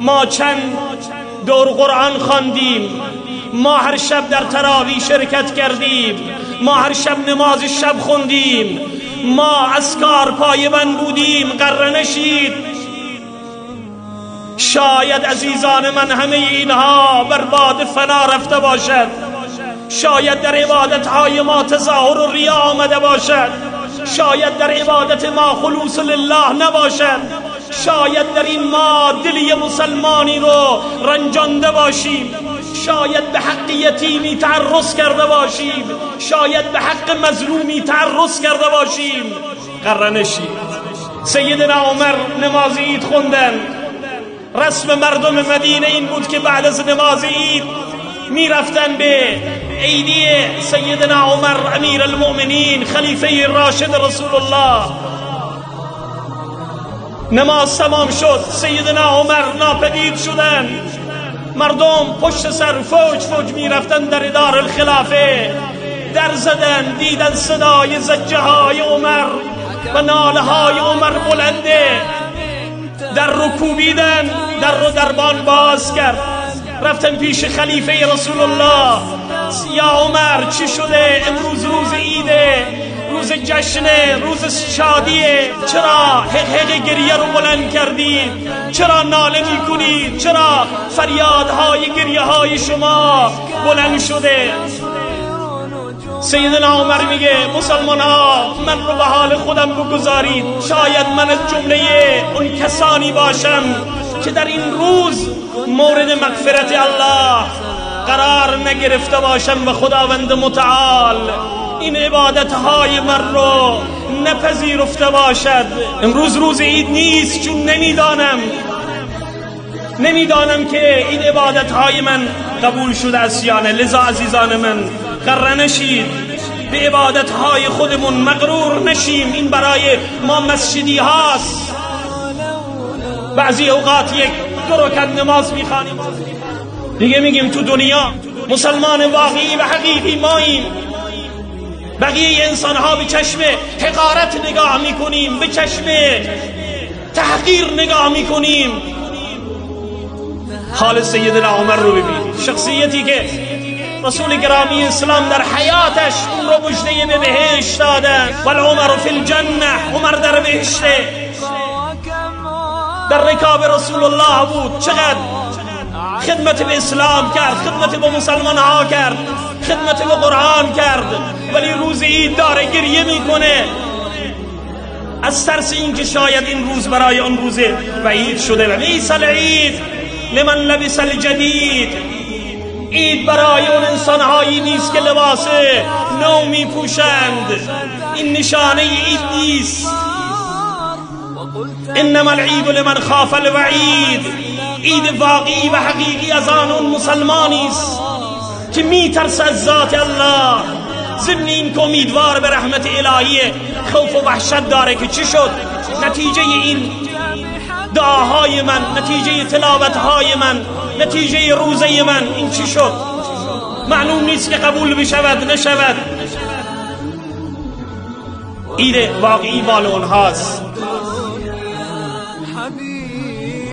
ما چند دور قرآن خواندیم، ما هر شب در تراویح شرکت کردیم، ما هر شب نماز شب خوندیم، ما از کار پایبند بودیم. قره نشید. شاید عزیزان من همه اینها برباد فنا رفته باشد، شاید در عبادتهای ما تظاهر و ریا آمده باشد، شاید در عبادت ما خلوص لله نباشد، شاید در این ما دلی مسلمانی رو رنجانده باشیم، شاید به حق یتیمی تعرض کرده باشیم، شاید به حق مظلومی تعرض کرده باشیم. قره نشید. سیدنا عمر نماز عید خوندن. رسم مردم مدینه این بود که بعد از نماز عید می رفتن به عیدی سیدنا عمر امیر المؤمنین خلیفه راشد رسول الله. نماز تمام شد، سیدنا عمر ناپدید شدن. مردم پشت سر فوج می رفتن در دار الخلافه. در زدن، دیدن صدای زجه های عمر و ناله های عمر بلنده. در رو کوبیدن، در رو دربان باز کرد. رفتن پیش خلیفه رسول الله. یا عمر چی شده؟ امروز روز عیده، روز جشنه، روز شادیه، چرا حق گریه رو بلند کردید؟ چرا ناله میکنید؟ چرا فریادهای گریه های شما بلند شده؟ سیدنا عمر میگه مسلمان ها من رو به حال خودم بگذارید، شاید من از جمله اون کسانی باشم که در این روز مورد مغفرت الله قرار نگرفته باشم و خداوند متعال این عبادتهای من رو نپذیرفته باشد. امروز روز عید نیست، چون نمیدانم که این عبادتهای من قبول شده است یا نه. لذا عزیزان من قره نشید، به عبادتهای خودمون مغرور نشیم. این برای ما مسجدی هاست. بعضی اوقات یک دو رکعت نماز میخوانیم دیگه میگیم تو دنیا مسلمان واقعی و حقیقی ماییم. بقیه انسان ها به چشم حقارت نگاه میکنیم، به چشم تحقیر نگاه میکنیم. حال سیدنا عمر رو ببین، شخصیتی که رسول گرامی اسلام در حیاتش اون رو مژده به بهشت دادن. والعمر فی الجنه، عمر در بهشته، در رکاب رسول الله بود. چقدر خدمت به اسلام کرد، خدمت به مسلمان ها کرد، خدمت به قرآن کرد، ولی روز عید داره گریه میکنه از ترس اینکه شاید این روز برای اون روز بعید شده. و بیس العید لمن لبس الجدید، عید برای اون انسانهایی نیست که لباس نو می پوشند. این نشانه عید نیست. انما العید لمن خاف الوعید، عید واقعی و حقیقی از آن اون مسلمانی است که می ترسه از ذات الله، ضمن این که امیدوار به رحمت الهی، خوف و وحشت داره که چی شد نتیجه این دعاهای من، نتیجه تلاوتهای من، نتیجه روزه من این چی شد؟ معلوم نیست که قبول بشود نشود. عید واقعی مال اونهاست.